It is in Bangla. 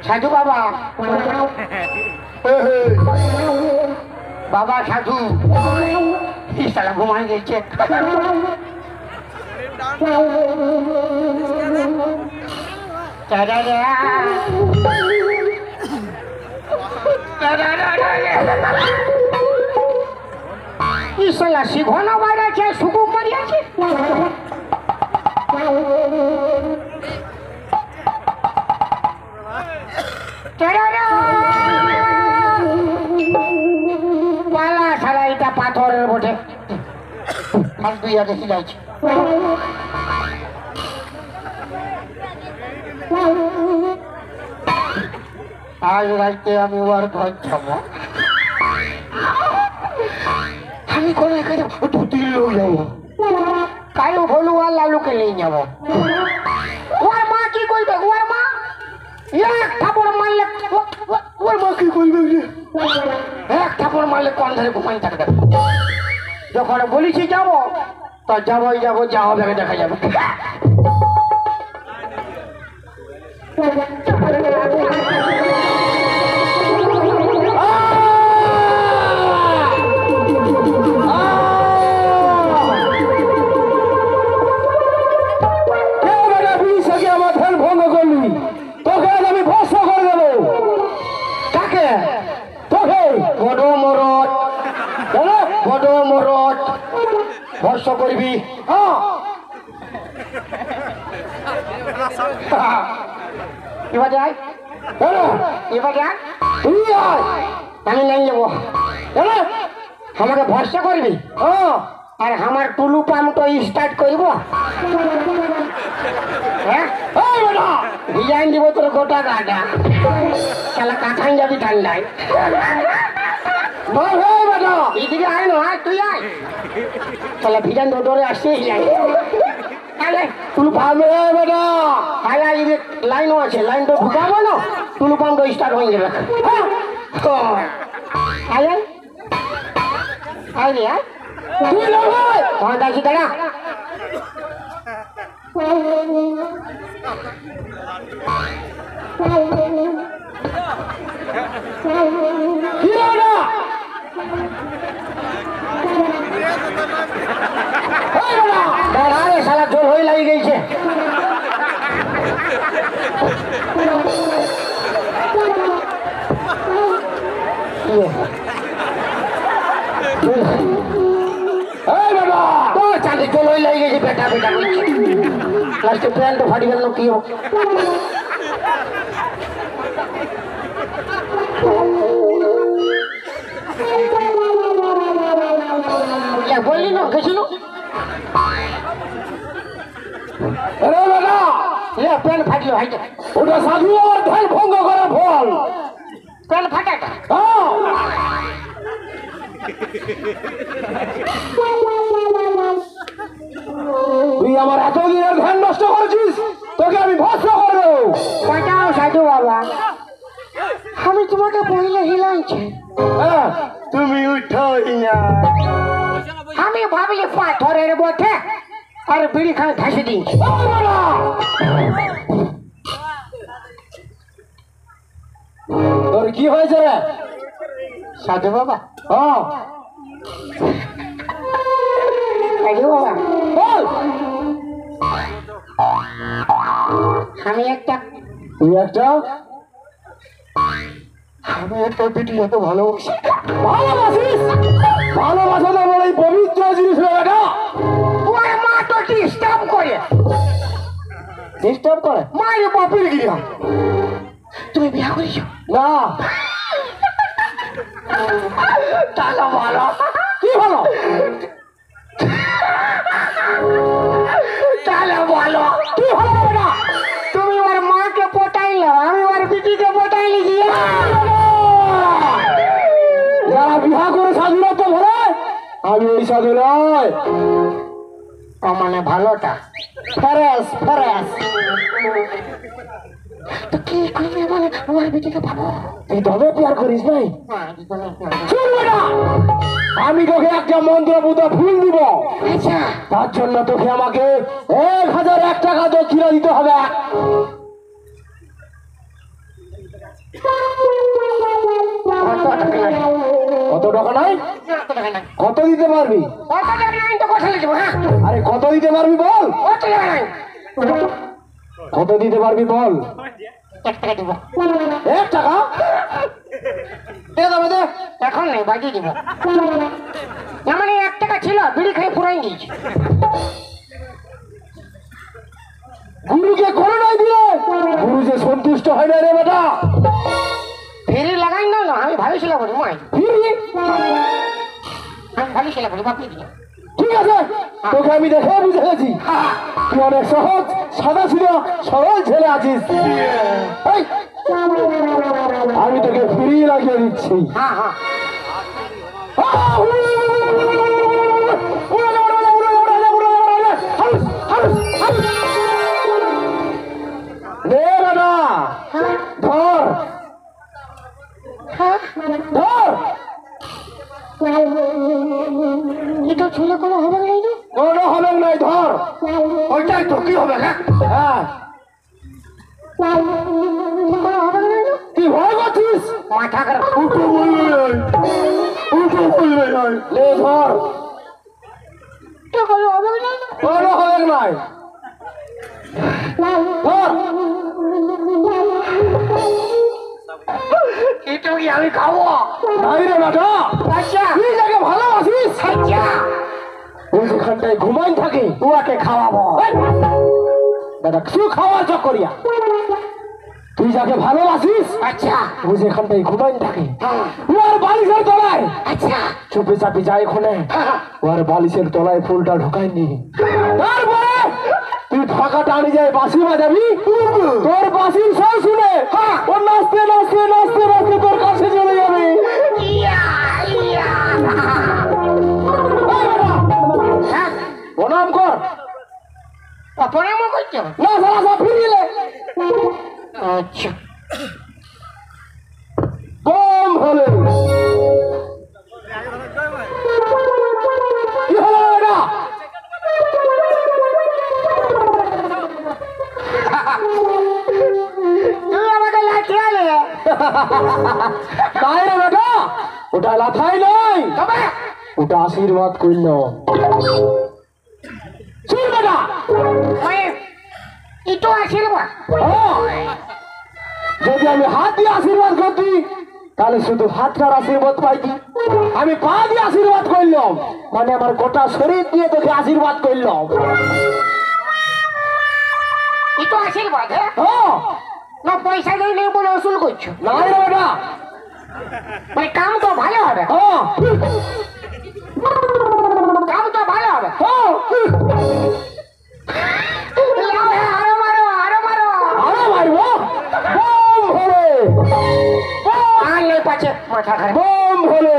সাধু বাবা, বাবা সাধু সালা ঘুমাই গেছে। ইসলা শিখনো বাইরে আছে, সুকুমারি আছে। পালা সারা এটা পাথরের বটে, আর দুই আগে যাচ্ছে। আজ রাইতে আমি ওর ঘর যাবো, আমি কোনো এখানে দুটির লোক যাবো, কালো ভলু আর লালুকে নিয়ে যাবো। ওর মা কি করবে? ওর মা এক থাপড় মারলে, ওর মা কি করবে? এক থাপড় মারলে কোন ধারে ঘুমাই থাকবে। যখন বলেছি যাবো তো যাবোই যাবো, যা হবে দেখা যাবে। ভর্ষ করবি এবার যাই, এবার যাই, আমি নাই যাবো। আমাকে ভরসা করবি আর আমার টুলু পাম্পটা স্টার্ট করবো। হ্যাঁ ডিজাইন দিব তোর গোটা গাটা, শালা কাঁথাই যাবি ঠান্ডায়। এদিকে আয় না, তুই আয়, তাহলে ভিজান ধরে আসছে। লাইনও আছে, লাইনটা ঢুকাবো না, টুলু পাম্পটা স্টার্ট হয়ে যাবে। আয় আয় রে, আয় দাঁড়ি দাঁড়া। শালা জল হয়ে লাগে গেছে। চাঁদে জল হয়ে লাগে গেছে, বেটা বেটা বলছে। লাস্টে প্যান্টও ফাটি গেল কি বললি না গেছিল। প্যান্ট ফাটলো, ওটা সাধু ধ্যান ভঙ্গ করা ফল। প্যান্ট ফাটাটা তুই আমার এতদিনের ধ্যান নষ্ট করেছিস, তোকে আমি ভস্ম করবো। বাঁচাও সাধু বাবা, আমি তোমাকে পড়লে হিলাইছি, তুমি উঠো না। আমি ভাবলি পাথরের বটে আর বিড়ি খানে ঘাসে দিয়েছি। তোর কি হয়েছে রে সাধু বাবা? সাধু বাবা বল। আমি একটা পিটি এত ভালোবাসি। ভালোবাসা তো বলে পবিত্র জিনিস এটা। ওর মা তো ডিস্টার্ব করে, মায়ের বাপের গিয়া। তুমি বিয়া করিস না? তাহলে ভালো। কি ভালো? তাহলে ভালো। কি ভালো হবে না? তুমি ওর মাকে বিবাহ করে স্বাধীনতা ধরে আমি ওই সাধু নয়। ও মানে ভালোটা ফেরেস ফেরেস। তো কি করবে বলে আমার বেটিকে পাবো? তুই তবে প্যার করিস নাই? শুনবে না, আমি তোকে একটা মন্ত্রপুত ফুল দিব। আচ্ছা তার জন্য তোকে আমাকে 1001 টাকা দক্ষিণা দিতে হবে। কত টাকা নাই? কত দিতে পারবি? আরে কত দিতে পারবি বল? কত দিতে পারবি বল? 1 টাকা দিব। 1 টাকা দে তবে দে। এখন নেই, বাকি দিব। না মানে 1 টাকা ছিল, বিড়ি খেয়ে পুরাই নিয়েছি। গুরুকে করে নাই দিলে গুরু যে সন্তুষ্ট হয় না রে বেটা। ফেরি লাগাই না, না আমি ভাবিছিলাম বলি মাই, ফিরি আমি ভাবিছিলাম বলি বাপি দিয়ে। ঠিক আছে, তোকে আমি দেখে বুঝে গেছি তুই অনেক সহজ সাদা সিধা সরল ছেলে আছিস। এই, আমি তোকে ফিরিয়ে লাগিয়ে দিচ্ছি। হ্যাঁ হ্যাঁ নে বেটা, ধর ধর। এটা ছেলে কোনো হবে নাই না, কোনো হবে নাই, ধর। ওইটাই তো কি হবে না, হ্যাঁ, কোনো হবে নাই না। তুই ভয় করছিস? মাথা খারাপ। উল্টো বলবে নাই, উল্টো বলবে নাই। লে ধর, এটা কোনো হবে নাই না। কোনো হবে নাই, ধর। এটা কি আমি খাবো? নাই রে বেটা, আচ্ছা তুই যাকে ভালোবাসিস আচ্ছা ওই যেখানটায় ঘুমাই থাকে উহাকে খাওয়াবো। দাদা কিছু খাওয়ার চক্করিয়া। তুই যাকে ভালোবাসিস আচ্ছা ওই যেখানটায় ঘুমাই থাকে হ্যাঁ ওর বালিশের তলায় আচ্ছা চুপে চাপে যায় ওখানে হ্যাঁ ওর বালিশের তলায় ফুলটা ঢুকায়নি। তারপরে তুই ফাঁকা টানি যায় বাঁশি বাজাবি, তোর বাঁশির সব শুনে ও নাচতে নাচতে নাচতে নাচতে তোর কাছে চলে যাবে। ইয়া ইয়া হ্যাঁ প্রণাম কর। অপরাম করছো? না সারা সব ফিরিলে আচ্ছা কম হলে কি হলো এটা? তুই আমাকে লাঠিয়ালে তাই রে বেটা, ওটা লাথাই নয়, তবে ওটা আশীর্বাদ করল। শুন বেটা, ইটো আশীর্বাদ। যদি আমি হাত দিয়ে আশীর্বাদ করতি তাহলে শুধু হাতটার আশীর্বাদ পাইতি। আমি পা দিয়ে আশীর্বাদ করলাম মানে আমার গোটা শরীর দিয়ে তোকে আশীর্বাদ করলাম। ইটো আশীর্বাদ হ্যাঁ হ্যাঁ, না পয়সা দিয়ে নেই বলে ওসুল করছো? না রে বেটা, মানে কাম তো ভালো হবে, হ্যাঁ কাম তো ভালো হবে। হ্যাঁ, লাও হে, আরো মারো আরো মারো। আরো মারবো। বম হলে আর নেই পাচ্ছে মাথা খারাপ। বম হলে